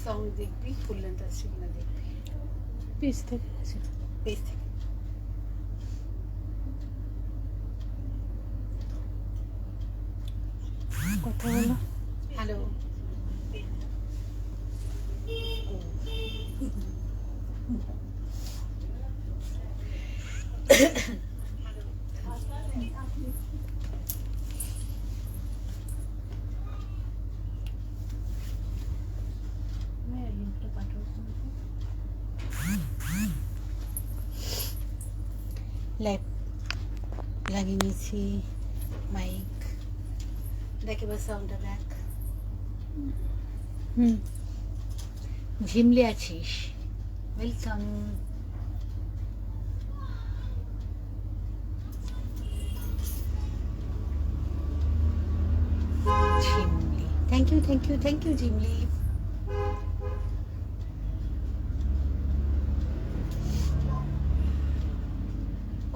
Sound দেখবি, full length আসছে কিনা দেখবি। পিস থেকে আছে, পেজ থেকে কথা বলো। হ্যালো। লিঙ্কটা পাঠাও। লাইভ লাগিয়ে নিয়েছি মাইক, দেখ এবার সাউন্ডটা দেখ। ঝিমলে আছিস, welcome. Jhimli, thank you thank you thank you Jhimli.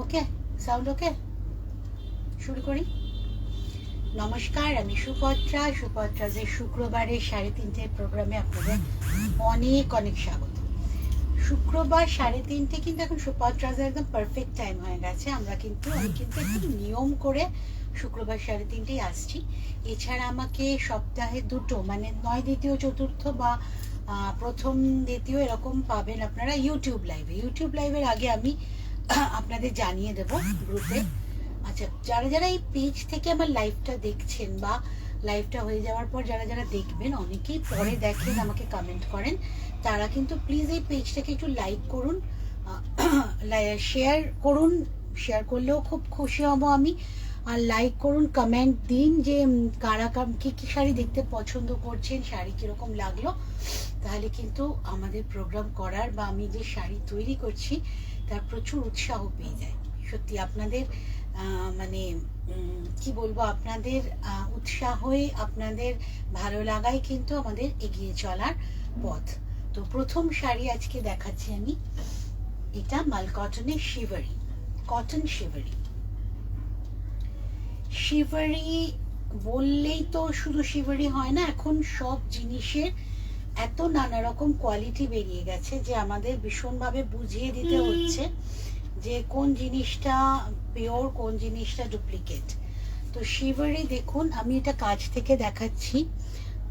Okay, sound okay, শুরু করি। নমস্কার, আমি সুভদ্রা। সুভদ্রাজের শুক্রবারের 3:30 প্রোগ্রামে আপনাদের অনেক অনেক স্বাগত। শুক্রবার 3:30 কিন্তু এখন সুভদ্রাজের একদম পারফেক্ট টাইম হয়ে গেছে। আমি কিন্তু একটু নিয়ম করে শুক্রবার 3:30 আসছি। এছাড়া আমাকে সপ্তাহে দুটো, মানে নয় দ্বিতীয় চতুর্থ বা প্রথম দ্বিতীয় এরকম পাবেন আপনারা ইউটিউব লাইভে। ইউটিউব লাইভের আগে আমি আপনাদের জানিয়ে দেব গ্রুপে। আচ্ছা, যারা যারা এই পেজ থেকে আমার লাইভটা দেখছেন বা লাইভটা হয়ে যাওয়ার পর যারা যারা দেখবেন, অনেকেই পরে দেখেন, আমাকে কমেন্ট করেন, তারা কিন্তু প্লিজ এই পেজটাকে একটু লাইক করুন, শেয়ার করুন। শেয়ার করলেও খুব খুশি হব আমি। আর লাইক করুন, কমেন্ট দিন যে কারা কি কি শাড়ি দেখতে পছন্দ করছেন, শাড়ি কিরকম লাগলো। তাহলে কিন্তু আমাদের প্রোগ্রাম করার বা আমি যে শাড়ি তৈরি করছি তার প্রচুর উৎসাহ পেয়ে যায়। সত্যি আপনাদের মানে কি বলবো, আপনাদের উৎসাহই, আপনাদের ভালো লাগাই কিন্তু আমাদের এগিয়ে চলার পথ। তো প্রথম শাড়ি আজকে দেখাচ্ছি আমি, এটা মাল কটনের শিভারি, কটন শিভারি। শিভারি বললেই তো শুধু শিভারি হয় না, এখন সব জিনিসের এত নানা রকম কোয়ালিটি বেরিয়ে গেছে যে আমাদের ভীষণভাবে বুঝিয়ে দিতে হচ্ছে যে কোন জিনিসটা পিওর, কোন জিনিসটা ডুপ্লিকেট। তো শিভারি দেখুন, আমি এটা কাছ থেকে দেখাচ্ছি।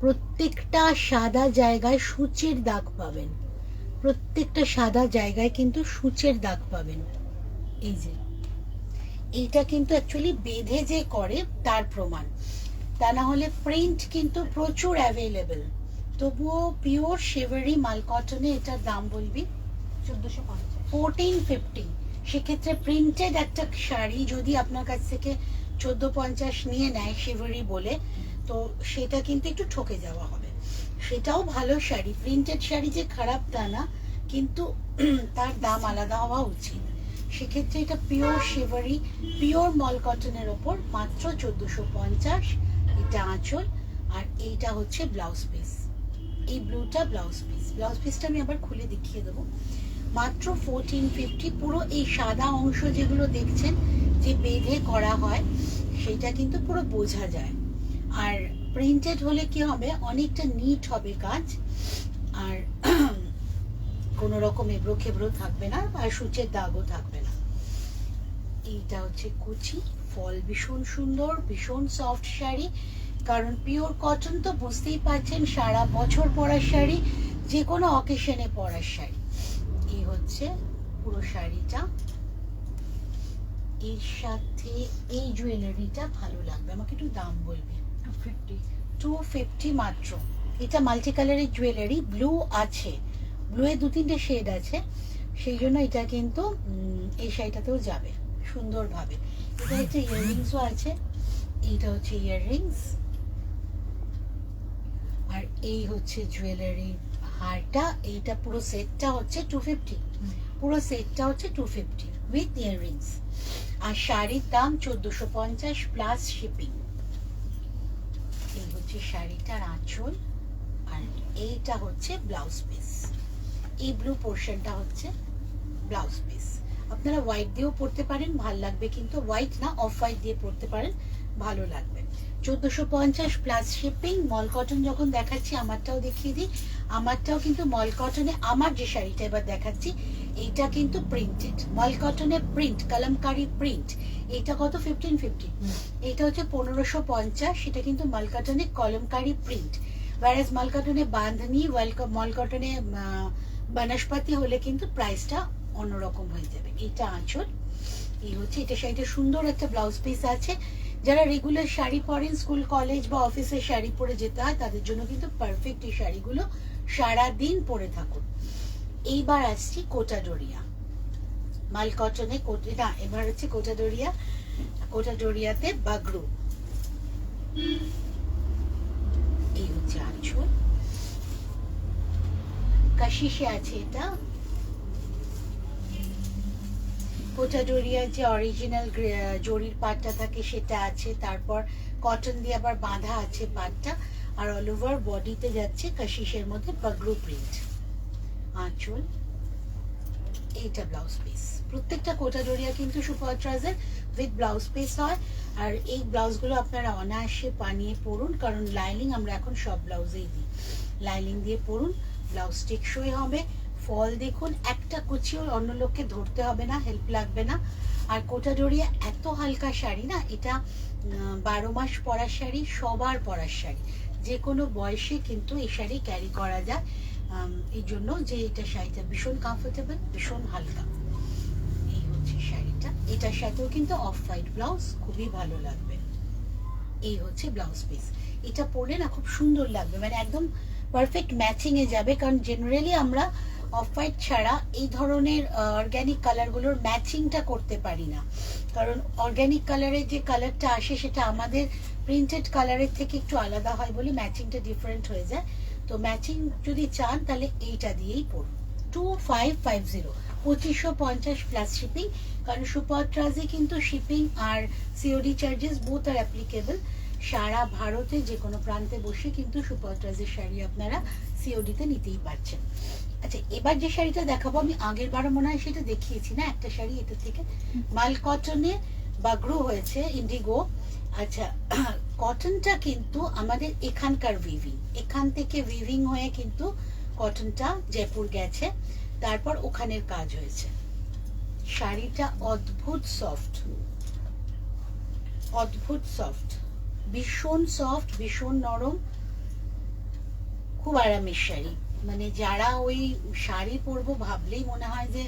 প্রত্যেকটা সাদা জায়গায় সূচের দাগ পাবেন, প্রত্যেকটা সাদা জায়গায় কিন্তু সূচের দাগ পাবেন। এই যে এইটা কিন্তু অ্যাকচুয়ালি বেঁধে যে করে তার প্রমাণ, তা না হলে প্রিন্ট কিন্তু প্রচুর অ্যাভেলেবেল। তবুও পিওর শিভারি মাল কটনে এটার দাম বলবি 1450। সেক্ষেত্রে প্রিন্টেড একটা শাড়ি যদি আপনার কাছ থেকে 1450 নিয়ে নেয় শিভারি বলে, তো সেটা কিন্তু একটু ঠকে যাওয়া হবে। সেটাও ভালো শাড়ি, প্রিন্টেড শাড়ি যে খারাপ তা না, কিন্তু তার দাম আলাদা হওয়া উচিত। সেক্ষেত্রে এটা পিওর শিভারি, পিওর মল কটনের ওপর মাত্র 1450। এটা আঁচল, আর এইটা হচ্ছে ব্লাউজ পিস। এই ব্লুটা ব্লাউজ পিস। ব্লাউজ পিসটা আমি আবার খুলে দেখিয়ে দেবো। মাত্র 1450। পুরো এই সাদা অংশ যেগুলো দেখছেন যে বেঁধে করা হয়, সেটা কিন্তু পুরো বোঝা যায়। আর প্রিন্টেড হলে কি হবে, অনেকটা নিট হবে কাজ, আর কোনো রকম এবড়ো খেবড়ো থাকবে না, আর সূচের দাগও থাকবে না। এইটা হচ্ছে কুচি, ফল ভীষণ সুন্দর, ভীষণ সফট শাড়ি। কারণ পিওর কটন তো বুঝতেই পারছেন, সারা বছর পরার শাড়ি, যে কোনো অকেশনে পরার শাড়ি। এই হচ্ছে পুরো শাড়িটা। এর সাথে এই জুয়েলারিটা ভালো লাগবে, আমাকে একটু দাম বলবে। 250 মাত্র। এটা মাল্টি কালারের জুয়েলারি, ব্লু আছে, ব্লু এর 2-3টে শেড আছে, সেই জন্য এটা কিন্তু এই শাড়িটাতেও যাবে সুন্দরভাবে। এটা হচ্ছে ইয়াররিংসও আছে, এইটা হচ্ছে ইয়াররিংস, আর এই হচ্ছে জুয়েলারি হারটা। এইটা পুরো সেটটা হচ্ছে 250, পুরো সেটটা হচ্ছে 250 উইথ ইয়াররিংস। আর শাড়ির দাম 1450 প্লাস শিপিং। এই হচ্ছে শাড়িটার আঁচল, আর এইটা হচ্ছে ব্লাউজ পিস। এই ব্লু পোর্শনটা হচ্ছে ব্লাউজ পিস। আপনারা হোয়াইট দিয়েও পরতে পারেন, ভাল লাগবে, কিন্তু হোয়াইট না, অফ হোয়াইট দিয়ে পরতে পারেন, ভালো লাগবে। 1450 প্লাস শিপিং। মল কটন যখন দেখাচ্ছি আমারটাও দেখিয়ে দিই, আমারটাও কিন্তু মল কটনে, আমার যে শাড়িটা এবার দেখাচ্ছি এইটা কিন্তু প্রিন্টেড মল কটনে, প্রিন্ট কালামকারী প্রিন্ট। এইটা কত? 1550। এইটা হচ্ছে 1550, সেটা কিন্তু মল কটনে কলমকারী প্রিন্ট। ওয়ারেজ মল কটনে বাঁধনি, মল কটনে বনস্পতি হলে কিন্তু প্রাইসটা অন্যরকম হয়ে যাবে। এইটা আঁচল, এই হচ্ছে এটা শাড়িটা। সুন্দর একটা ব্লাউজ পিস আছে। যারা রেগুলার শাড়ি পরেন, স্কুল কলেজ বা অফিসে শাড়ি পরে যেতে হয়, তাদের জন্য কিন্তু পারফেক্ট এই শাড়িগুলো, সারাদিন পরে থাকুন। এইবার আসছি কোটাডোরিয়া মাল কটনে, না এবার হচ্ছে কোটাডোরিয়া। কোটাডোরিয়াতে বাগরু, এই হচ্ছে আঁচল, কাশিসে আছে এটা। কোটাডোরিয়ার যে অরিজিনাল জরির পাটটা থাকে সেটা আছে, তারপর কটন দিয়ে আবার বাঁধা আছে পাটটা, আর অল ওভার বডিতে যাচ্ছে কাশিসের মধ্যে বাগরু প্রিন্ট। আঁচল, এইটা ব্লাউজ পিস। প্রত্যেকটা কোটাডোরিয়া কিন্তু সুপারট্রাজের উইথ ব্লাউজ পিস হয়। আর এই ব্লাউজগুলো আপনারা অনায়াসে বানিয়ে পরুন, কারণ লাইনিং আমরা এখন সব ব্লাউজেই দিই। লাইনিং দিয়ে পরুন, ব্লাউজ টেকসই হবে। ফল দেখুন, একটা কুচিও অন্য লোককে ধরতে হবে না, হেল্প লাগবে না। আর কোটাডোরিয়া এত হালকা শাড়ি না, এটা 12 মাস পরার শাড়ি, সবার পরার শাড়ি, যে কোনো বয়সে কিন্তু এই শাড়ি ক্যারি করা যায়। এই জন্য যে এটা শাড়িটা ভীষণ কমফোর্টেবল, ভীষণ হালকা। এই হচ্ছে শাড়িটা, এটার সাথেও কিন্তু অফ হোয়াইট ব্লাউজ, খুবই ভালো লাগবে। এই হচ্ছে ব্লাউজ পিস। এটা পরলে না খুব সুন্দর লাগবে, মানে একদম পারফেক্ট ম্যাচিং এ যাবে। কারণ জেনারেলি আমরা অফ হোয়াইট ছাড়া এই ধরনের অর্গানিক কালারগুলোর ম্যাচিংটা করতে পারি না, কারণ অর্গানিক কালারের যে কালারটা আসে সেটা আমাদের প্রিন্টেড কালারের থেকে একটু আলাদা হয় বলে ম্যাচিংটা ডিফারেন্ট হয়ে যায়। তো ম্যাচিং যদি চান তাহলে এইটা দিয়েই পড়ুন। 2550, 2550 প্লাস শিপিং। কারণ সুপারট্রাজে কিন্তু শিপিং আর সিওডি চার্জেস বোথ আর অ্যাপ্লিকেবল। সারা ভারতে যে কোনো প্রান্তে বসে কিন্তু সুপারট্রাজের শাড়ি আপনারা সিওডিতে নিতেই পারছেন। আচ্ছা, এবার যে শাড়িটা দেখাবো, আমি আগের বারও মনে হয় সেটা দেখিয়েছি না একটা শাড়ি, এটা থেকে মাল কটনে বাগরু হয়েছে, ইন্ডিগো। আচ্ছা, কটনটা কিন্তু আমাদের এখানকার উইভিং, এখান থেকে উইভিং হয়ে কিন্তু কটনটা জয়পুর গেছে, তারপর ওখানের কাজ হয়েছে। শাড়িটা অদ্ভুত সফট, অদ্ভুত সফট, ভীষণ সফট, ভীষণ নরম, খুব আরামের শাড়ি। মানে যারা ওই শাড়ি পরবো ভাবলেই মনে হয় যে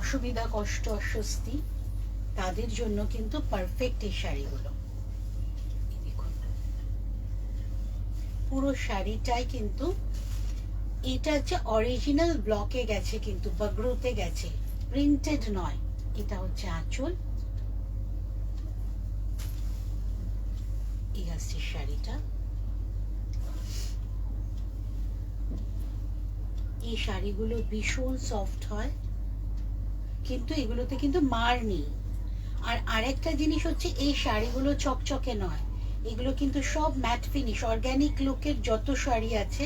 অসুবিধা, কষ্ট, অস্বস্তি, তাদের জন্য কিন্তু পারফেক্ট এই শাড়িগুলো। দেখুন পুরো শাড়িটাই কিন্তু, এটা হচ্ছে অরিজিনাল ব্লকে গেছে, কিন্তু বাগরুতে গেছে, প্রিন্টেড নয়। এটা হচ্ছে আঁচল, এই আসছে শাড়িটা। এই শাড়িগুলো ভীষণ সফট হয়, কিন্তু এগুলোতে কিন্তু মার নেই। আর আরেকটা জিনিস হচ্ছে, এই শাড়িগুলো চকচকে নয়, এগুলো কিন্তু সব ম্যাট ফিনিশ। অর্গানিক লুকের যত শাড়ি আছে,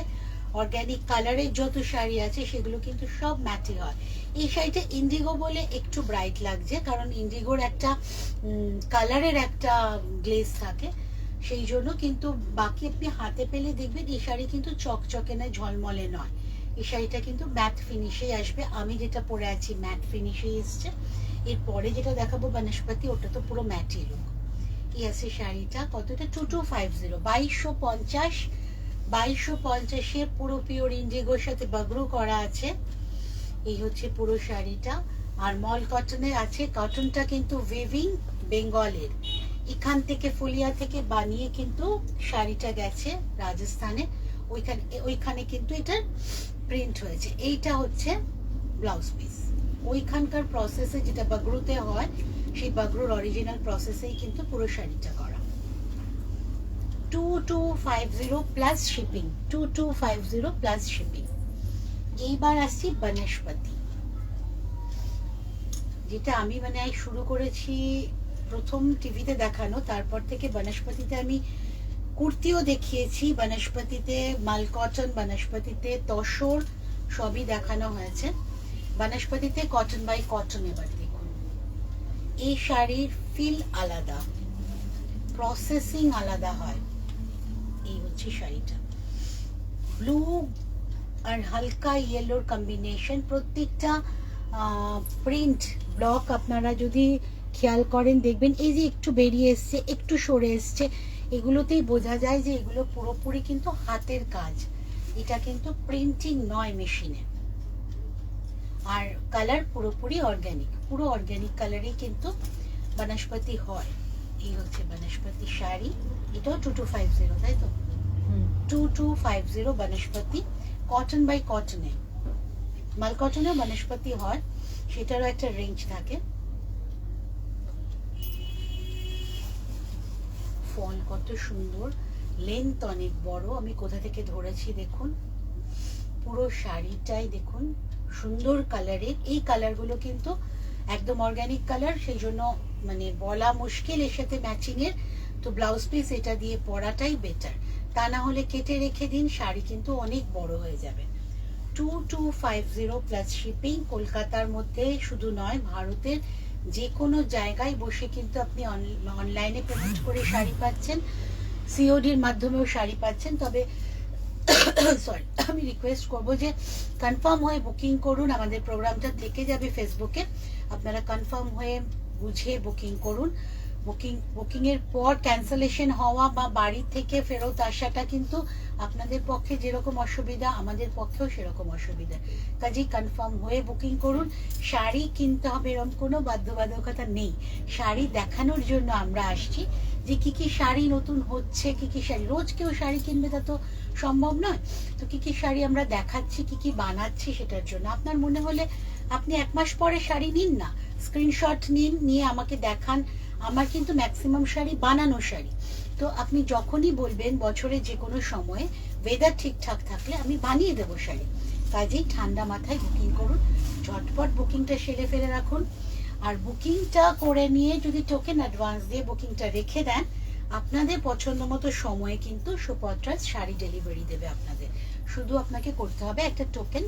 অর্গানিক কালারের যত শাড়ি আছে, সেগুলো কিন্তু সব ম্যাটে হয়। এই শাড়িটা ইন্ডিগো বলে একটু ব্রাইট লাগছে, কারণ ইন্ডিগোর একটা কালারের একটা গ্লেজ থাকে, সেই জন্য। কিন্তু বাকি আপনি হাতে পেলে দেখবেন এই শাড়ি কিন্তু চকচকে নয়, ঝলমলে নয়। এই শাড়িটা কিন্তু ম্যাট ফিনিশে আসবে। আমি যেটা পরে আছি ম্যাট ফিনিশে এসছে। এরপরে যেটা দেখাবো বনস্পতি, ওটা তো পুরো ম্যাটই লুক। এই আছে শাড়িটা, কতটা? 2250, 2250। 2250 পুরো পিওর ইন্ডিগোর সাথে বাগরু করা আছে। এই হচ্ছে পুরো শাড়িটা। আর মল কটনের আছে, কটনটা কিন্তু উইভিং বেঙ্গলের, এখান থেকে ফুলিয়া থেকে বানিয়ে কিন্তু শাড়িটা গেছে রাজস্থানে, ওইখানে কিন্তু এটা প্রিন্ট হয়েছে। এইটা হচ্ছে ব্লাউজ পিস। ওইখানকার প্রসেসে যেটা বাগরুতে হয়, সেই বাগরুর অরিজিনাল প্রসেসেই কিন্তু পুরো শাড়িটা করা। 2250 প্লাস শিপিং, 2250 প্লাস শিপিং। এইবার আসছি বনস্পতি, যেটা আমি মানে শুরু করেছি প্রথম টিভিতে দেখানো, তারপর থেকে বনস্পতিতে আমি কুর্তিও দেখিয়েছি, বনস্পতিতে মাল কটন, বনস্পতিতে তসর, সবই দেখানো হয়েছে। বনস্পতিতে কটন বাই কটন। এবার দেখুন এই শাড়ির ফিল আলাদা, প্রসেসিং আলাদা হয়। এই হচ্ছে শাড়িটা, ব্লু আর হালকা ইয়েলোর কম্বিনেশন। প্রত্যেকটা প্রিন্ট ব্লক আপনারা যদি খেয়াল করেন দেখবেন এই যে একটু বেরিয়ে এসছে, একটু সরে এসছে, এগুলোতেই বোঝা যায় যে এগুলো পুরোপুরি কিন্তু হাতের কাজ, এটা কিন্তু প্রিন্টিং নয় মেশিনে। আর কালার পুরোপুরি অর্গ্যানিক, পুরো অর্গ্যানিক কালারই কিন্তু বনস্পতি হয়। এই হচ্ছে বনস্পতি শাড়ি, এটাও 2250, তাই তো? 2250 বনস্পতি, কটন বাই কটনে, মাল কটনে বনস্পতি হয়, সেটারও একটা রেঞ্জ থাকে। ফল কত সুন্দর, লেন্থ অনেক বড়, আমি কোথা থেকে ধরেছি দেখুন, পুরো শাড়িটাই দেখুন সুন্দর কালারের। এই কালারগুলো কিন্তু একদম অর্গ্যানিক কালার, সেই জন্য মানে বলা মুশকিল এর সাথে ম্যাচিং এর, তো ব্লাউজ পিস এটা দিয়ে পরাটাই বেটার, তা না হলে কেটে রেখে দিন, শাড়ি কিন্তু অনেক বড় হয়ে যাবে। 2250 প্লাস শিপিং। কলকাতার মধ্যে শুধু নয়, ভারতের যে কোনো জায়গায় বসে কিন্তু আপনি অনলাইনে পেমেন্ট করে শাড়ি পাচ্ছেন, সিওডির মাধ্যমেও শাড়ি পাচ্ছেন। তবে সরি, আমি রিকোয়েস্ট করবো যে কনফার্ম হয়ে বুকিং করুন, আমাদের প্রোগ্রামটা থেকে যাবে ফেসবুকে, আপনারা কনফার্ম হয়ে বুঝে বুকিং করুন। বুকিং এর পর ক্যান্সেলেশন হওয়া বা বাড়ি থেকে ফেরত আসাটা কিন্তু আপনাদের পক্ষে যেরকম অসুবিধা আমাদের পক্ষেও সেরকম অসুবিধা, কাজেই কনফার্ম হয়ে বুকিং করুন। শাড়ি কিনতে হবে এরকম কোনো বাধ্যবাধকতা নেই, শাড়ি দেখানোর জন্য আমরা আসছি যে কি কি শাড়ি নতুন হচ্ছে, কি কি শাড়ি, রোজ কেউ শাড়ি কিনবে তা তো সম্ভব নয়, তো কি কি শাড়ি আমরা দেখাচ্ছি, কি কি বানাচ্ছি, সেটার জন্য। আপনার মনে হলে আপনি 1 মাস পরে শাড়ি নিন না, স্ক্রিনশট নিন, নিয়ে আমাকে দেখান। আমার কিন্তু ম্যাক্সিমাম শাড়ি বানানো শাড়ি, তো আপনি যখনই বলবেন বছরের যে কোনো সময়ে, ওয়েদার ঠিকঠাক থাকলে আমি বানিয়ে দেবো শাড়ি। কাজেই ঠান্ডা মাথায় বুকিং করুন, ঝটপট বুকিংটা সেরে ফেলে রাখুন। আর বুকিংটা করে নিয়ে যদি টোকেন অ্যাডভান্স দিয়ে বুকিংটা রেখে দেন, আপনাদের পছন্দ মতো সময়ে কিন্তু সুপত্রাস শাড়ি ডেলিভারি দেবে আপনাদের। শুধু আপনাকে করতে হবে একটা টোকেন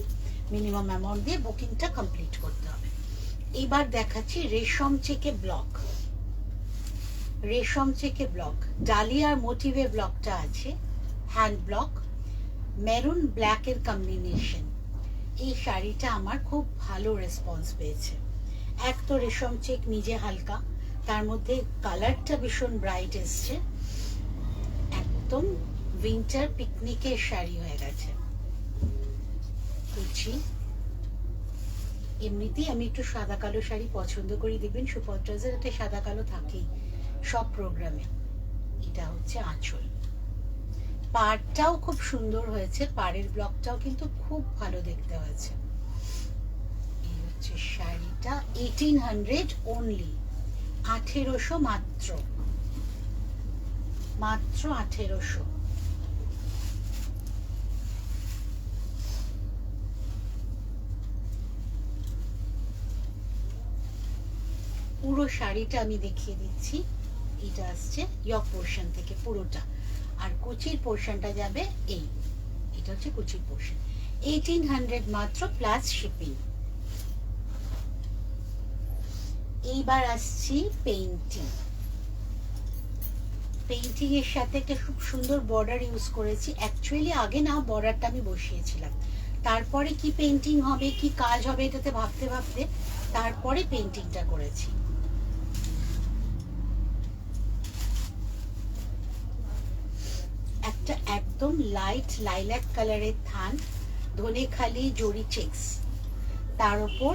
মিনিমাম অ্যামাউন্ট দিয়ে বুকিংটা কমপ্লিট করতে হবে। এবার দেখাচ্ছি রেশম চেকে ব্লক। রেশম চেকে ব্লক, ডালিয়ার মোটিভে ব্লকটা আছে, হ্যান্ড ব্লক, মেরুন ব্ল্যাক এর কম্বিনেশন। এই শাড়িটা আমার খুব ভালো রেসপন্স পেয়েছে। এক তো রেশম চেক নিজে হালকা, তার মধ্যে কালারটা ভীষণ ব্রাইট এসছে, একদম উইন্টার পিকনিকের শাড়ি হয়ে গেছে। বুঝছি, এমনিতেই আমি একটু সাদা কালো শাড়ি পছন্দ করি, দেখবেন সুপত্রাসের একটা সাদা কালো থাকেই সব প্রোগ্রামে। এটা হচ্ছে আঁচল, পাড়টাও খুব সুন্দর হয়েছে, পাড়ের ব্লকটাও কিন্তু খুব ভালো দেখতে হয়েছে। এই হচ্ছে শাড়িটা, 1800 অনলি, 1800 মাত্র, মাত্র 1800। পুরো শাড়িটা আমি দেখিয়ে দিচ্ছি, এটা আসছে ইয়ক পোর্শন থেকে পুরোটা, আর কুচির পোর্শনটা যাবে এই, এটা হচ্ছে কুচির পোর্শন। 1800 মাত্র প্লাস শিপিং। এইবার আসছি পেইন্টিং। পেইন্টিং এর সাথে একটা খুব সুন্দর বর্ডার ইউজ করেছি। অ্যাকচুয়ালি আগে না বর্ডারটা আমি বসিয়েছিলাম, তারপরে কি পেইন্টিং হবে, কি কাজ হবে এটাতে ভাবতে ভাবতে তারপরে পেইন্টিংটা করেছি। একটা একদম লাইট লাইল্যাক কালারের থান, ধনেখালি জরি চেক্স, তার উপর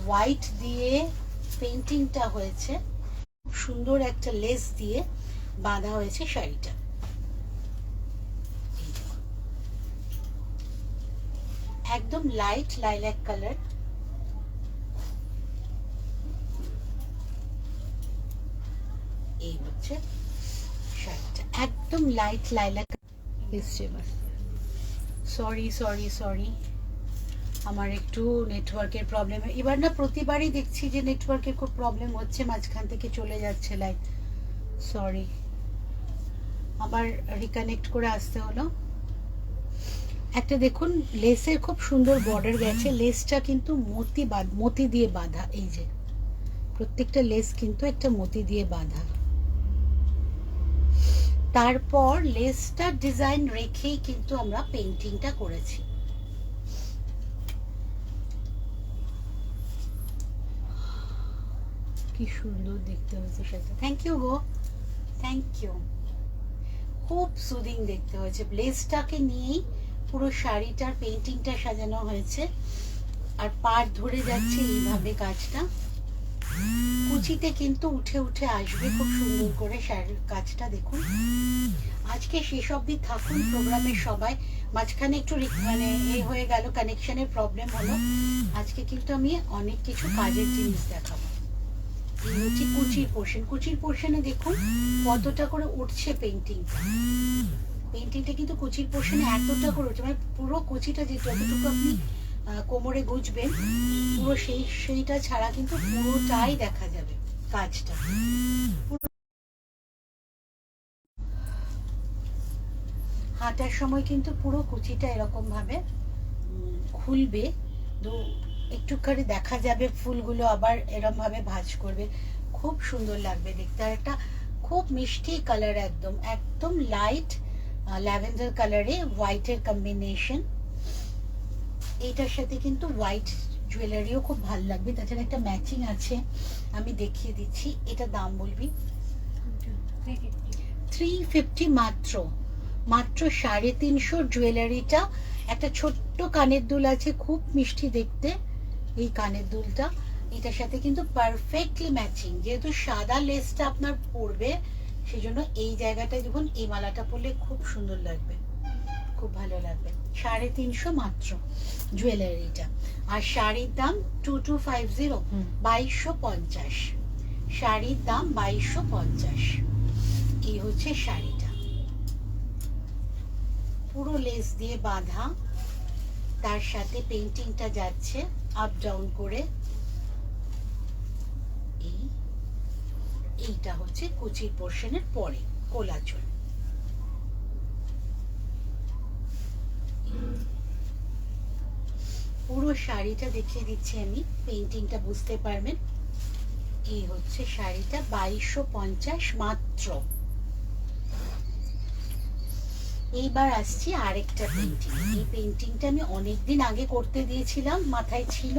হোয়াইট দিয়ে পেইন্টিংটা হয়েছে, খুব সুন্দর একটা লেস দিয়ে বাঁধা হয়েছে শাড়িটা। একদম লাইট লাইল্যাক কালার, এই হচ্ছে শাড়িটা, একদম light lilac. Sorry sorry sorry, আমার একটু নেটওয়ার্কের প্রবলেম, এবার না প্রতিবারই দেখছি যে নেটওয়ার্কের খুব প্রবলেম হচ্ছে, মাঝখান থেকে চলে যাচ্ছে লাইভ, সরি, আবার রিকানেক্ট করে আসতে হলো। একটা দেখুন লেসের খুব সুন্দর বর্ডার গেছে, লেসটা কিন্তু মতি দিয়ে বাঁধা, এই যে প্রত্যেকটা লেস কিন্তু একটা মতি দিয়ে বাঁধা। তারপর লেসটা ডিজাইন রেখেই কিন্তু আমরা পেইন্টিংটা করেছি। কি সুন্দর দেখতে হয়েছে সেটা, থ্যাংক ইউ গো, থ্যাংক ইউ। খুব সুদিং দেখতে হয়েছে, লেসটাকে নিয়েই পুরো শাড়িটার পেইন্টিংটা সাজানো হয়েছে। আর পাড় ধরে যাচ্ছে এইভাবে কাজটা, কুচিতে কিন্তু উঠে উঠে আসবে খুব সুন্দর করে শাড়ির কাজটা। দেখুন আজকে শেষ অবধি থাকুন প্রোগ্রামে সবাই। মাঝখানে একটু মানে হয়ে গেল, কানেকশনের প্রবলেম হলো। আজকে কিন্তু আমি অনেক কিছু কাজের জিনিস দেখাবো। এই হচ্ছে কুচির পোর্শন, কুচির পোর্শনে দেখুন কতটা করে উঠছে পেইন্টিংটা। পেইন্টিংটা কিন্তু কুচির পোর্শনে এতটা করে উঠছে, মানে পুরো কুচিটা যে যতটুকু আপনি কোমরে গুজবেন পুরো সেইটা ছাড়া কিন্তু পুরোটাই দেখা যাবে কাজটা। হাঁটার সময় কিন্তু পুরো কুচিটা এরকম ভাবে খুলবে, তো একটুখানি দেখা যাবে ফুলগুলো আবার এরকম ভাবে ভাঁজ করবে, খুব সুন্দর লাগবে দেখতে। আর একটা খুব মিষ্টি কালার, একদম একদম লাইট ল্যাভেন্ডার কালারে হোয়াইটের কম্বিনেশন। এইটার সাথে কিন্তু হোয়াইট জুয়েলারিও খুব ভালো লাগবে। তাছাড়া একটা ম্যাচিং আছে, আমি দেখিয়ে দিচ্ছি। এটা দাম বলবি 350 মাত্র, মাত্র 350 জুয়েলারিটা। একটা ছোট্ট কানের দুল আছে, খুব মিষ্টি দেখতে এই কানের দুলটা। এটার সাথে কিন্তু পারফেক্টলি ম্যাচিং, যেহেতু সাদা লেসটা আপনার পরবে সেজন্য এই জায়গাটায় যখন এই মালাটা পরলে খুব সুন্দর লাগবে, খুব ভালো লাগবে। 350 মাত্র জুয়েলারিটা। আর শাড়ির দাম 2250, 2250। শাড়ির দাম 2250। এই হচ্ছে শাড়িটা, পুরো লেস দিয়ে বাঁধা, তার সাথে পেইন্টিংটা যাচ্ছে আপ ডাউন করে। এইটা হচ্ছে কুচির পোর্শনের পরে কোলাচল। পুরো শাড়িটা দেখিয়ে দিচ্ছি আমি, পেইন্টিংটা বুঝতে পারবেন। এই হচ্ছে শাড়িটা 2250 মাত্র। এইবার আসছি আরেকটা পেইন্টিং। এই পেইন্টিংটা আমি অনেকদিন আগে করতে দিয়েছিলাম, মাথায় ছিল,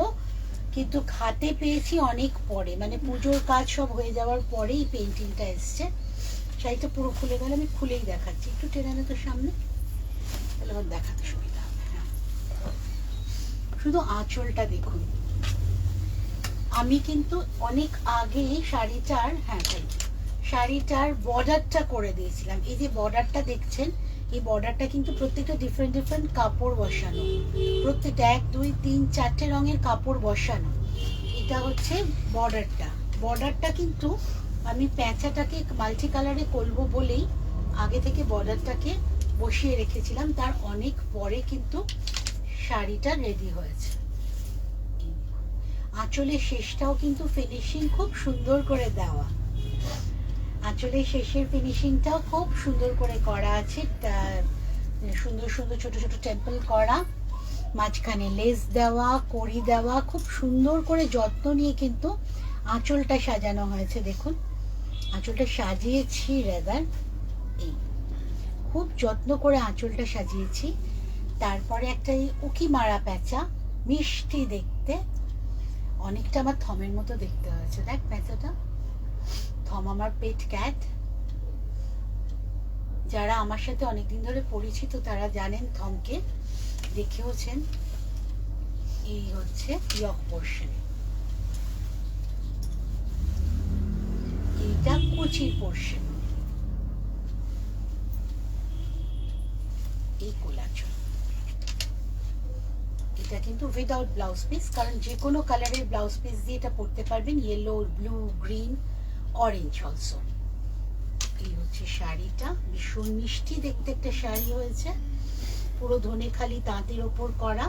কিন্তু হাতে পেয়েছি অনেক পরে, মানে পুজোর কাজ সব হয়ে যাওয়ার পরে এই পেইন্টিংটা এসছে। শাড়িটা পুরো খুলে গেল, আমি খুলেই দেখাচ্ছি, একটু টেনে নে তো সামনে, তাহলে আমার দেখাতে সুবিধা হবে। শুধু আঁচলটা দেখুন, আমি কিন্তু অনেক আগে শাড়িটার শাড়িটার বর্ডারটা করে দিয়েছিলাম। এই যে বর্ডারটা দেখছেন, এই বর্ডারটা কিন্তু প্রত্যেকটা ডিফারেন্ট ডিফারেন্ট কাপড় বসানো, প্রত্যেকটা 1 2 3 4টে রঙের কাপড় বসানো। এটা হচ্ছে বর্ডারটা। বর্ডারটা কিন্তু আমি প্যাঁচাটাকে মাল্টি কালারে করবো বলেই আগে থেকে বর্ডারটাকে বসিয়ে রেখেছিলাম, তার অনেক পরে কিন্তু শাড়িটা রেডি হয়েছে। আঁচলের শেষটাও কিন্তু ফিনিশিং খুব সুন্দর করে দেওয়া, আঁচলের শেষের ফিনিশিংটাও খুব সুন্দর করে করা আছে, সুন্দর সুন্দর ছোট ছোট টেম্পল করা, মাঝখানে লেস দেওয়া, কড়ি দেওয়া, খুব সুন্দর করে যত্ন নিয়ে কিন্তু আঁচলটা সাজানো হয়েছে। দেখুন আঁচলটা সাজিয়েছি রেদার, এই খুব যত্ন করে আঁচলটা সাজিয়েছি। তারপরে একটা এই উকি মারা প্যাঁচা, মিষ্টি দেখতে, অনেকটা আমার থমের মতো দেখতে হয়েছে। দেখ প্যাঁচাটা, থম আমার পেট ক্যাট। যারা আমার সাথে অনেকদিন ধরে পরিচিত তারা জানেন থমকে, দেখেওছেন। এই হচ্ছে ইয়ক পোর্শন, এইটা কুচির পোর্শন, এই কোলাচল। এটা কিন্তু উইদাউট ব্লাউজ পিস, কারণ যে কোনো কালারের ব্লাউজ পিস দিয়ে এটা পরতে পারবেন, yellow, blue, green, orange also. এই হচ্ছে শাড়িটা, ভীষণ মিষ্টি দেখতে একটা শাড়ি হয়েছে, পুরো ধনেখালি তাঁতের ওপর করা।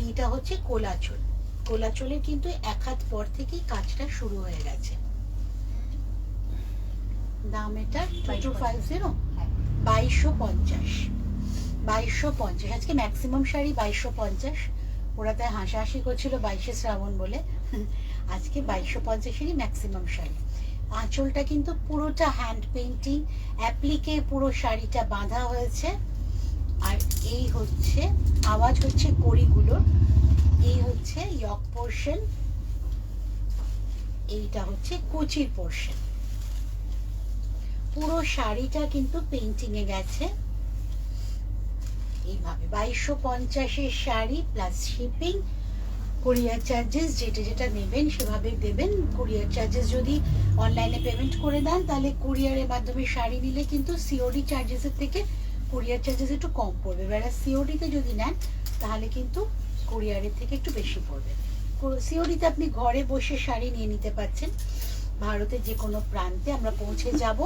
এইটা হচ্ছে কোলাচল। কোলাচলের কিন্তু 1 হাত পর থেকেই কাজটা শুরু হয়ে গেছে। দাম এটা 2250, 2250, 2250। আজকে ম্যাক্সিমাম শাড়ি 2250। ওরা তাই হাসাহাসি করছিল 22শে শ্রাবণ বলে, আজকে 2250-এরই ম্যাক্সিমাম শাড়ি। আঁচলটা কিন্তু পুরোটা হ্যান্ড পেইন্টিং, অ্যাপ্লিকে পুরো শাড়িটা বাঁধা হয়েছে। আর এই হচ্ছে আওয়াজ হচ্ছে কড়িগুলো। এই হচ্ছে ইয়ক পোর্শন, এইটা হচ্ছে কুচির পোর্শন। পুরো শাড়িটা কিন্তু পেইন্টিং এ গেছে এইভাবে। 2250 sari plus shipping, courier charges যেটা যেটা নেবেন সেভাবে দেবেন। কুরিয়ার চার্জেস যদি অনলাইনে পেমেন্ট করে দেন তাহলে কুরিয়ারের মাধ্যমে শাড়ি নিলে কিন্তু সিওডি চার্জেসের থেকে কুরিয়ার চার্জেস একটু কম পড়বে। বেড়া সিওডিতে যদি নেন তাহলে কিন্তু কুরিয়ারের থেকে একটু বেশি পড়বে। সিওডিতে আপনি ঘরে বসে শাড়ি নিয়ে নিতে পারছেন, ভারতের যে কোনো প্রান্তে আমরা পৌঁছে যাব।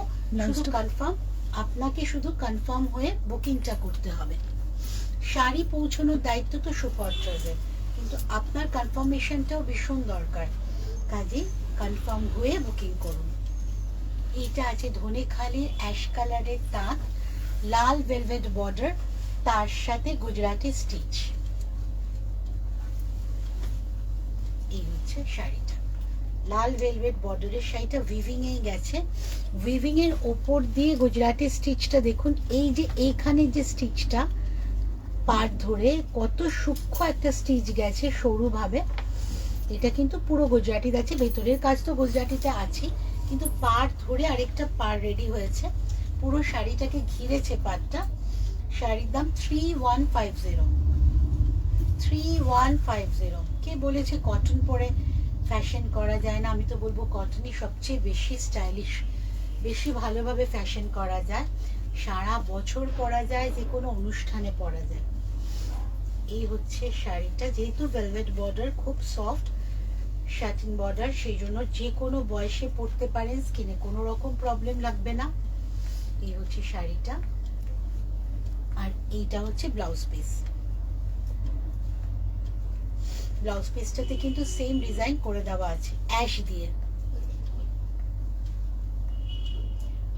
শুধু কনফার্ম, আপনাকে শুধু কনফার্ম হয়ে বুকিংটা করতে হবে। শাড়ি পৌঁছানোর দায়িত্ব তো সুপত্রাজের, কিন্তু আপনার কনফার্মেশনটাও ভীষণ দরকার। কাজে কনফার্ম হয়ে বুকিং করুন। এইটা আছে ধনেখালির অ্যাশ কালারের তাঁত, লাল ভেলভেট বর্ডার, তার সাথে গুজরাটি স্টিচ। এই হচ্ছে শাড়িটা, লাল ভেলভেট বর্ডারের শাড়িটা উইভিং এ গেছে। উইভিং এর ওপর দিয়ে গুজরাটি স্টিচটা দেখুন, এই যে এইখানে যে স্টিচটা পার ধরে কত সূক্ষ্ম একটা স্টিচ গেছে সরু ভাবে। এটা কিন্তু পুরো গুজরাটি আছে, ভেতরের কাজ তো গুজরাটিতে আছে, কিন্তু পার ধরে আরেকটা পার রেডি হয়েছে। পুরো শাড়িটাকে ঘিরেছে পাটটা। শাড়ির দাম 3150। 3150। কে বলেছে কটন পরে ফ্যাশন করা যায় না? আমি তো বলবো কটনই সবচেয়ে বেশি স্টাইলিশ, বেশি ভালোভাবে ফ্যাশন করা যায়, সারা বছর পরা যায়, যে কোনো অনুষ্ঠানে পরা যায়। এই হচ্ছে শাড়িটা, যেহেতু ভেলভেট বর্ডার, খুব সফট স্যাটিন বর্ডার, সেই জন্য যে কোনো বয়সে পরতে পারেন, স্কিনে কোনো রকম প্রবলেম লাগবে না। এই হচ্ছে শাড়িটা, আর এইটা হচ্ছে ব্লাউজ পিস। ব্লাউজ পিসটাতে কিন্তু সেম ডিজাইন করে দেওয়া আছে অ্যাশ দিয়ে।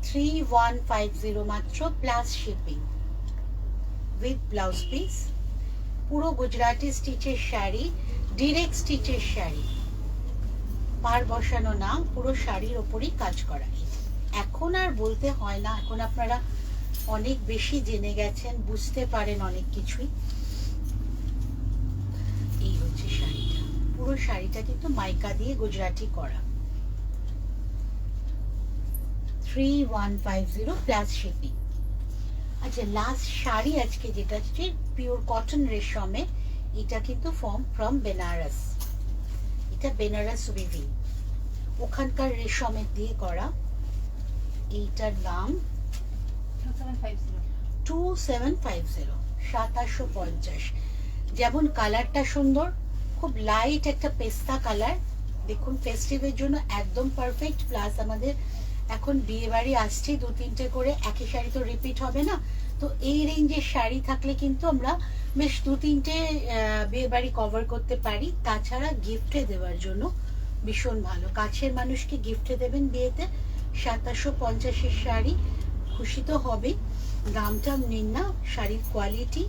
3150 মাত্র plus shipping with blouse piece. পুরো গুজরাটি স্টিচের শাড়ি, ডিরেক্ট স্টিচের শাড়ি, পার বসানো না, পুরো শাড়ির ওপরই কাজ করা। এখন আর বলতে হয় না, এখন আপনারা অনেক বেশি জেনে গেছেন, বুঝতে পারেন অনেক কিছুই। এই হচ্ছে শাড়িটা, পুরো শাড়িটা কিন্তু মাইকা দিয়ে গুজরাটি করা। 3150 প্লাস শিপিং। আচ্ছা, লাস্ট শাড়ি আজকে যেটা হচ্ছে পিওর কটন রেশমে, এটা কিন্তু ফ্রম বেনারস। এটা বেনারস উইভিং, ওখানকার রেশমের দিয়ে করা। এইটার দাম 2750, 2750। যেমন কালারটা সুন্দর, খুব লাইট একটা পেস্তা কালার, দেখুন ফেস্টিভের জন্য একদম পারফেক্ট। প্লাস আমাদের এখন বিয়ে বাড়ি আসছে, 2-3টে করে, একই শাড়ি তো রিপিট হবে না, তো এই রেঞ্জের শাড়ি থাকলে কিন্তু আমরা বেশ 2-3টে বিয়ে বাড়ি কভার করতে পারি। তাছাড়া গিফটে দেওয়ার জন্য ভীষণ ভালো, কাছের মানুষকে গিফটে দেবেন বিয়েতে। 2750 শাড়ি, খুশি তো হবে। দামটা নিন না, শাড়ির কোয়ালিটি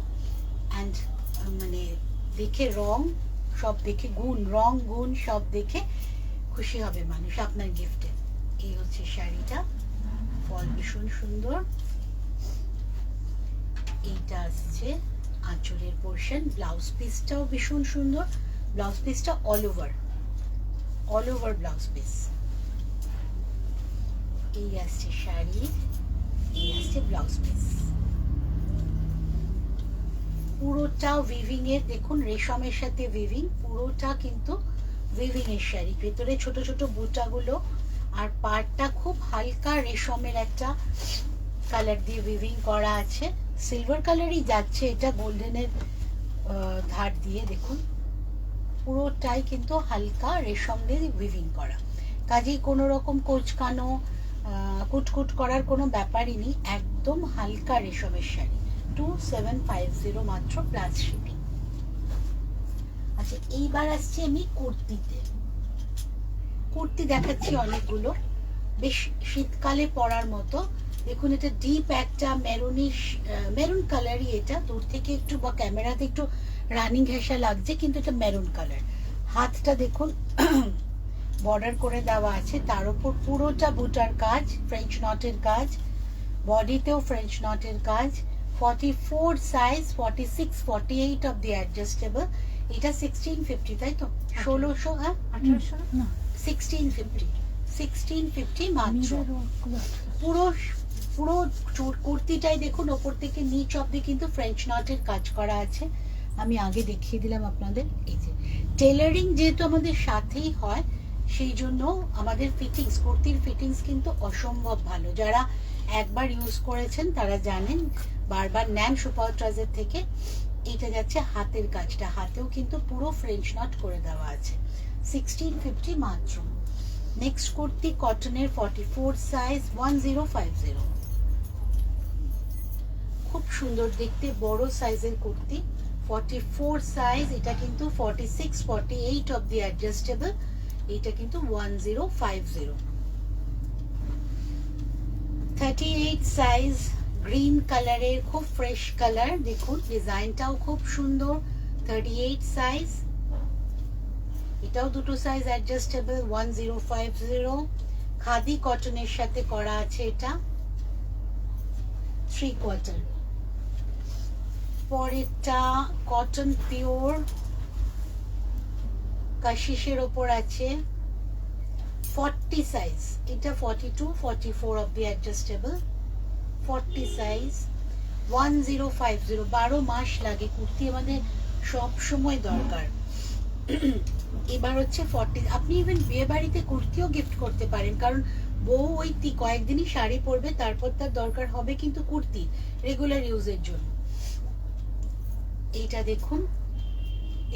অ্যান্ড মানে দেখে রং সব দেখে, গুণ, রং গুণ সব দেখে খুশি হবে মানুষ আপনার গিফটে। এই হচ্ছে শাড়িটা, ফল ভীষণ সুন্দর। এইটা আসছে আঁচলের পোর্শন, ব্লাউজ পিসটাও ভীষণ সুন্দর। ব্লাউজ পিসটা অল ওভার ব্লাউজ পিস। এই আসছে শাড়ি, এই আসছে ব্লাউজ পিস। পুরোটা উইভিং এর, দেখুন রেশমের সাথে উইভিং, পুরোটা কিন্তু উইভিং এর শাড়ি। ভেতরে ছোট ছোট বুটাগুলো, আর পাড়টা খুব হালকা রেশমের একটা কালার দিয়ে উইভিং করা আছে। সিলভার কালারই যাচ্ছে এটা, গোল্ডেনের ধার দিয়ে, দেখুন পুরোটাই কিন্তু হালকা রেশম দিয়ে উইভিং করা। কাজেই কোনো রকম কোচকানো কুটকুট করার কোনো ব্যাপারই নেই, একদম হালকা রেশমের শাড়ি। 2750 মাত্র প্লাস শিপিং। আচ্ছা, এইবার আসছি আমি কুর্তিতে। কুর্তি দেখাচ্ছি অনেকগুলো, বেশ শীতকালে পরার মতো। দেখুন এটা ডিপ একটা মেরুনিশ, মেরুন কালারই এটা, দূর থেকে একটু বা ক্যামেরাতে একটু রানিং ঘেঁষা লাগছে, কিন্তু এটা মেরুন কালার। হাতটা দেখুন বর্ডার করে দেওয়া আছে, তার উপর পুরোটা বুটার কাজ, ফ্রেঞ্চ নটের কাজ, বডিতেও ফ্রেঞ্চ নটের কাজ। 44 সাইজ, 46 48 অফ দি অ্যাডজাস্টেবল। এটা 1650, তাই তো? 1600, হ্যাঁ 1800 না 1650, 1650 মাত্র। পুরো পুরো কুর্তিটাই দেখুন ওপর থেকে নিচ অব্দি কিন্তু ফ্রেঞ্চ নটের কাজ করা আছে। আমি আগে দেখিয়ে দিলাম আপনাদের। এই যে টেলারিং যেহেতু আমাদের সাথেই হয়, সেই জন্য আমাদের ফিটিংস, কুর্তির ফিটিংস কিন্তু অসম্ভব ভালো। যারা একবার ইউজ করেছেন তারা জানেন, বারবার নেন সুপারট্রাজের থেকে। এটা যাচ্ছে হাতের কাজটা, হাতেও কিন্তু পুরো ফ্রেঞ্চ নট করে দেওয়া আছে। 1650 মাত্র। নেক্সট কুর্তি কটনের 44 সাইজ, 1050। খুব সুন্দর দেখতে, বড় সাইজের কুর্তি, 44 সাইজ। এটা কিন্তু 46 48 অফ দি অ্যাডজাস্টেবল। এটা কিন্তু 1050। 38 সাইজ, গ্রিন কালারের, খুব ফ্রেশ কালার, দেখুন ডিজাইনটাও খুব সুন্দর। 38 সাইজ, এটাও দুটো সাইজ অ্যাডজাস্টেবল, 1050। খাদি কটনের সাথে করা আছে, এটা 3 কোয়ার্টার। পরেরটা কটন পিওর কাশিসের ওপর আছে, 40 সাইজ। এটা 42 44 অফ দি অ্যাডজাস্টেবল, 40 সাইজ, 1050। 12 মাস লাগে, কুর্তি আমাদের সব সময় দরকার। এবার হচ্ছে 40। আপনি ইভেন বিয়ে বাড়িতে কুর্তিও গিফট করতে পারেন, কারণ বউ ওই কয়েকদিনই শাড়ি পরবে, তারপর তার দরকার হবে কিন্তু কুর্তি রেগুলার ইউজের জন্য। এইটা দেখুন,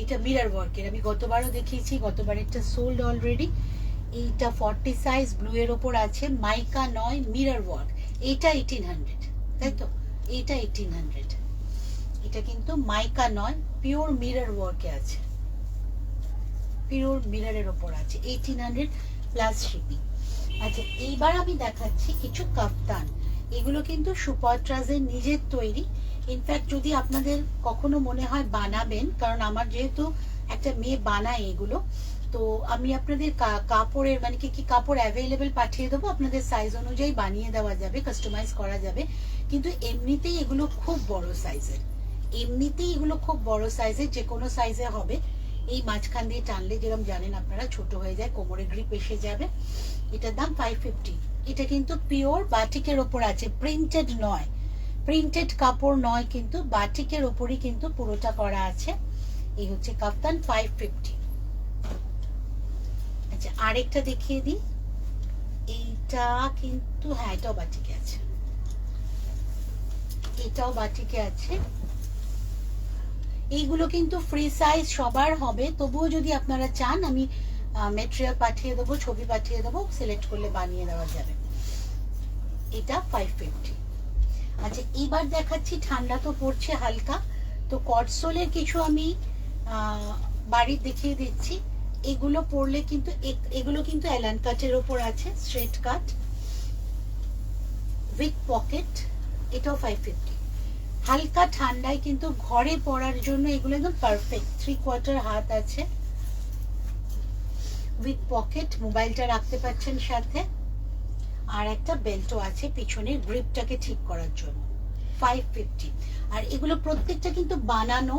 এটা মিরর ওয়ার্কের, আমি গতবারও দেখিয়েছি, গতবার এটা সোল্ড অলরেডি। এইটা 40 সাইজ, ব্লু এর ওপর আছে, মাইকা নয়, মিরর ওয়ার্ক। এইটা 1800, তাই তো? এইটা 1800। এটা কিন্তু মাইকা নয়, পিওর মিরর ওয়ার্কে আছে, পিওর মিররের ওপর আছে, 1800 প্লাস শিপিং। আচ্ছা, এইবার আমি দেখাচ্ছি কিছু কাফতান। এগুলো কিন্তু সুপারট্রাজের নিজের তৈরি। ইনফ্যাক্ট যদি আপনাদের কখনো মনে হয় বানাবেন, কারণ আমার যেহেতু একটা মেয়ে বানায় এগুলো, তো আমি আপনাদের কাপড়ের মানে কি কাপড় অ্যাভেলেবেল পাঠিয়ে দেবো, আপনাদের সাইজ অনুযায়ী বানিয়ে দেওয়া যাবে, কাস্টমাইজ করা যাবে। কিন্তু এমনিতেই এগুলো খুব বড় সাইজের, এমনিতেই এগুলো খুব বড় সাইজের, যে কোনো সাইজে হবে। এই মাঝখান দিয়ে টানলে যেরকম জানেন আপনারা ছোট হয়ে যায়, কোমরে গ্রিপ এসে যাবে। এটার দাম 550। এটা কিন্তু পিওর বাটিকের ওপর আছে, প্রিন্টেড নয়, প্রিন্টেড কাপড় নয়, কিন্তু বাটিকের ওপরই কিন্তু পুরোটা করা আছে। এই হচ্ছে কাফতান, 550। আচ্ছা, আরেকটা দেখিয়ে দিই। এইটা কিন্তু, হ্যাঁ এটাও বাটিকে আছে, এটাও বাটিকে আছে। এইগুলো কিন্তু ফ্রি সাইজ সবার হবে, তবুও যদি আপনারা চান আমি মেটেরিয়াল পাঠিয়ে দেবো, ছবি পাঠিয়ে দেবো, সিলেক্ট করলে বানিয়ে দেওয়া যাবে। এটা 550। আচ্ছা, এবার দেখাচ্ছি, ঠান্ডা তো পড়ছে হালকা, তো কটসোলের কিছু আমি বাড়ির দেখিয়ে দিচ্ছি। এগুলো পরলে কিন্তু, এগুলো কিন্তু অ্যালান কাটের ওপর আছে, স্ট্রেট কাট উইথ পকেট। এটাও 550। হালকা ঠান্ডায় কিন্তু ঘরে পরার জন্য এগুলো একদম পারফেক্ট। 3 কোয়ার্টার হাত আছে, উইথ পকেট, মোবাইলটা রাখতে পারছেন সাথে, আর একটা বেল্টও আছে পিছনে গ্রিপটাকে ঠিক করার জন্য। 550। আর এগুলো প্রত্যেকটা কিন্তু বানানো,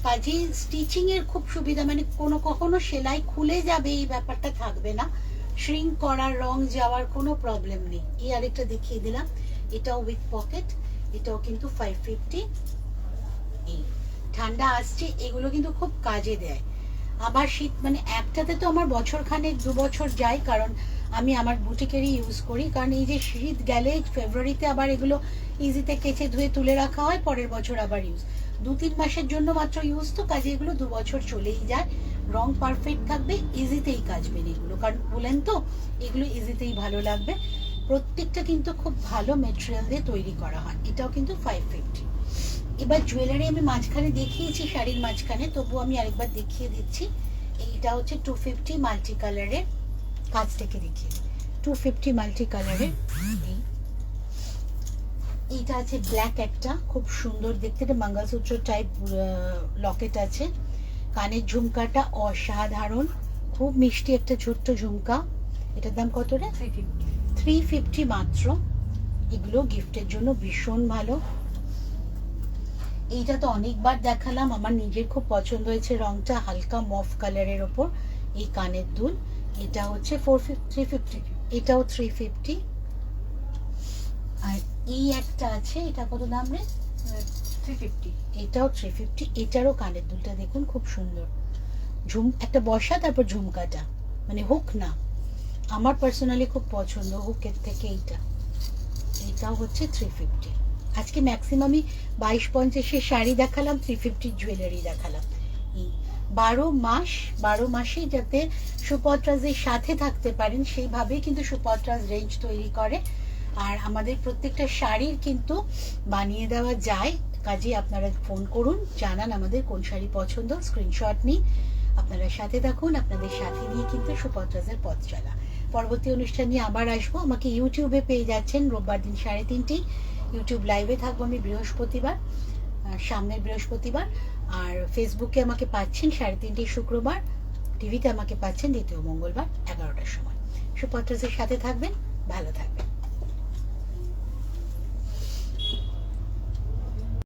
কাজে স্টিচিং এর খুব সুবিধা, মানে কখনো সেলাই খুলে যাবে এই ব্যাপারটা থাকবে না, শ্রিঙ্ক করার, রং যাওয়ার কোনো প্রবলেম নেই। এই আরেকটা দেখিয়ে দিলাম, এটাও উইথ পকেট, এটাও কিন্তু 550। এই ঠান্ডা আসছে, এগুলো কিন্তু খুব কাজে দেয়। আবার শীত, মানে একটাতে তো আমার বছর খানেক 2 বছর যায়, কারণ আমি আমার বুটিকেরই ইউজ করি। কারণ এই যে শীত গেলে ফেব্রুয়ারিতে আবার এগুলো ইজিতে কেচে ধুয়ে তুলে রাখা হয়, পরের বছর আবার ইউজ, 2-3 মাসের জন্য মাত্র ইউজ, তো কাজে এগুলো 2 বছর চলেই যায়। রং পারফেক্ট থাকবে, ইজিতেই কাচবেন এগুলো, কারণ বলেন তো এগুলো ইজিতেই ভালো লাগবে। প্রত্যেকটা কিন্তু খুব ভালো মেটেরিয়াল দিয়ে তৈরি করা হয়। এটাও কিন্তু 550। এবার জুয়েলারি আমি মাঝখানে দেখিয়েছি, শাড়ির মাঝখানে, তবু আমি আরেকবার দেখিয়ে দিচ্ছি। এইটা হচ্ছে 250 মাল্টি কালারের, কাছ থেকে দেখিয়ে 250 মাল্টি কালারের। এইটা আছে ব্ল্যাক, একটা খুব সুন্দর দেখতে, এটা মঙ্গলসূত্র টাইপ লকেট আছে, কানের ঝুমকাটা অসাধারণ, খুব মিষ্টি একটা ছোট্ট ঝুমকা। এটার দাম কত রে? 350 মাত্র। এগুলো গিফটের জন্য ভীষণ ভালো। এইটা তো অনেকবার দেখালাম, আমার নিজের খুব পছন্দ হয়েছে রংটা, হালকা মফ কালারের ওপর এই কানের দুল। এটা হচ্ছে 350, এটাও 350। আর এই একটা আছে, এটা কত দাম রে? 350। এটাও 350। এটারও কানের দুলটা দেখুন খুব সুন্দর, একটা বসা, তারপর ঝুমকাটা, মানে হুক না, আমার পার্সোনালি খুব পছন্দ হুকের থেকে এইটা। এটাও হচ্ছে 350। আজকে ম্যাক্সিমামই 22-50 শাড়ি দেখালাম, 350 জুয়েলারি দেখালাম। এই 12 মাসেই যাতে সুপত্রাজের সাথে থাকতে পারেন সেইভাবে কিন্তু সুপত্রাজ রেঞ্জ তৈরি করে। আর আমাদের প্রত্যেকটা শাড়ির কিন্তু বানিয়ে দেওয়া যায়, কাজে আপনারা ফোন করুন, জানান আমাদের কোন শাড়ি পছন্দ, স্ক্রিনশট নিন। আপনারা সাথে থাকুন, আপনাদের সাথে নিয়ে কিন্তু সুপত্রাজের পথ চলা। পরবর্তী অনুষ্ঠান নিয়ে আবার আসবো। আমাকে ইউটিউবে পেয়ে যাচ্ছেন রোববার দিন 3:30 ইউটিউব লাইভে থাকবো আমি বৃহস্পতিবার, সামনের বৃহস্পতিবার। আর ফেসবুকে আমাকে পাচ্ছেন 3:30 শুক্রবার, টিভিতে আমাকে পাচ্ছেন দ্বিতীয় মঙ্গলবার 11টার সময়। সুপত্রাজের সাথে থাকবেন, ভালো থাকবেন।